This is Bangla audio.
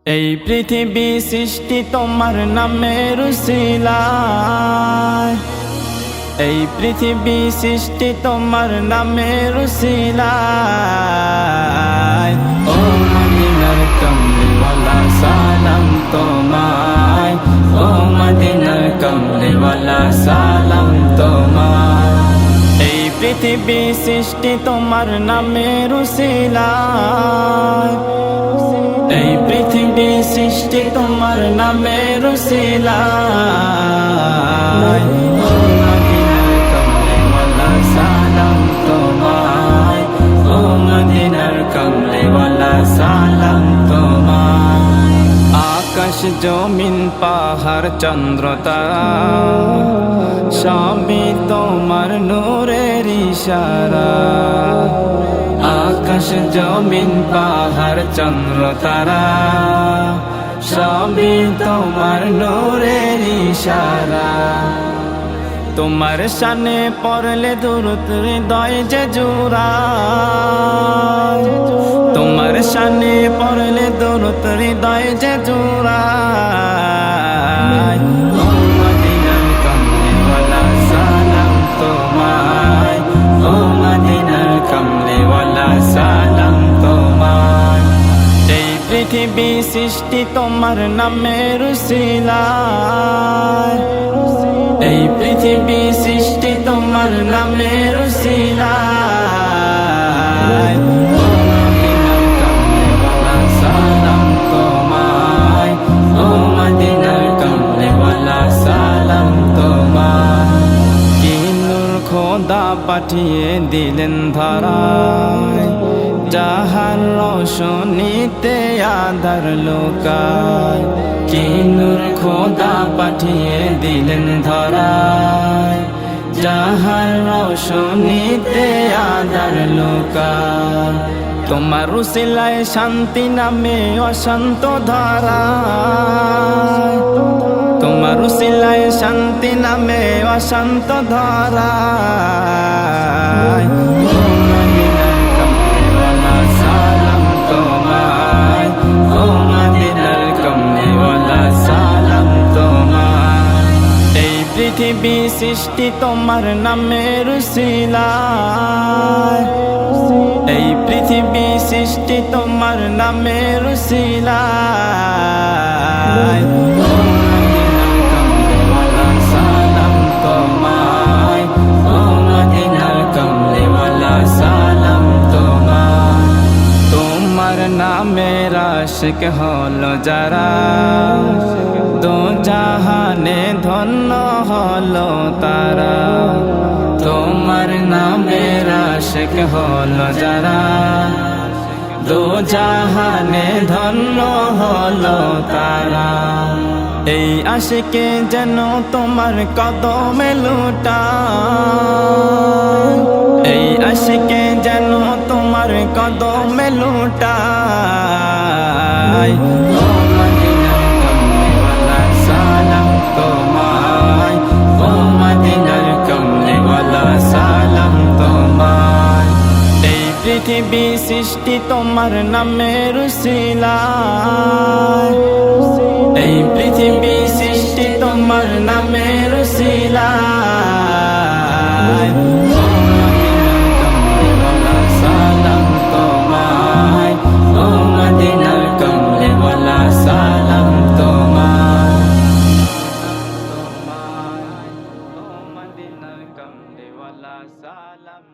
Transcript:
এই পৃথিবী সৃষ্টি তোমার নামের উসিলায়, এই পৃথিবী সৃষ্টি তোমার নামের উসিলায়। ও মদিনার কমলিওয়ালা সালাম তোমায়, ও মদিনার কমলিওয়ালা সালাম তোমায়। এই পৃথিবী সৃষ্টি তোমার নামের উসিলায়, এই পৃথিবী সৃষ্টি তোমার নামের উসিলায়। ও মদিনার কমলিওয়ালা সালাম তোমায়, ও মদিনার কমলিওয়ালা সালাম তোমায়। আকাশ জমিন পাহাড় চন্দ্র তারা সবই তোমার নূরের ইশারা। আকাশ জমিন পাহাড় চন্দ্র তারা সবই তোমার নূরের ইশারা। তোমার শানে পড়লে দুরূদ হৃদয় যে জুড়ায়, তোমার শানে পড়লে দুরূদ হৃদয় যে জুড়ায়। ও মদিনার কমলিওয়ালা সালাম তোমায়, ও মদিনার কমলিওয়ালা সালাম তোমায়। এই পৃথিবী সৃষ্টি তোমার নামের উসিলায়, এই পৃথিবী সৃষ্টি তোমার নামের উসিলায়। ও মদিনার কমলিওয়ালা সালাম তোমায়, ও মদিনার কমলিওয়ালা সালাম তোমায়। কি নূর খোদা পাঠিয়ে দিলেন ধরায়, যাহার রোশনীতে আঁধার লুকায়। কি নূর খোদা পাঠিয়ে দিলেন ধরায়, যাহার রোশনীতে আঁধার লুকায়। তোমার উসিলায় শান্তি নামে অশান্ত ধারায়, তোমার উসিলায় শান্তি নামে অশান্ত ধারায়। ও মদিনার কমলিওয়ালা সালাম তোমায়, ও মদিনার কমলিওয়ালা সালাম তোমায়। এই পৃথিবী সৃষ্টি তোমার নামের উসিলায়, এই পৃথিবী সৃষ্টি তোমার নামের উসিলায়। ও মদিনার কমলিওয়ালা সালাম তোমায়, ও মদিনার কমলিওয়ালা সালাম তোমায়। তোমার নামের আশিক হলো যারা, দো জাহানে ধন্য হলো তারা। তোমার নামের আশিক হলো যারা, দো জাহানে ধন্য হলো তারা। এই আশিকে যেন তোমার কদমে লুটায়, এই আশিকে যেন তোমার কদমে লুটায়। ও মদিনার কমলিওয়ালা সালাম তোমায়, ও মদিনার কমলিওয়ালা সালাম তোমায়। এই পৃথিবী সৃষ্টি তোমার নামের উসিলায়, এই পৃথিবী সৃষ্টি তোমার নামের উসিলায়। ও মদিনার কমলিওয়ালা সালাম তোমায়, ও মদিনার কমলিওয়ালা সালাম তোমায়। ও মদিনার কমলিওয়ালা সালাম।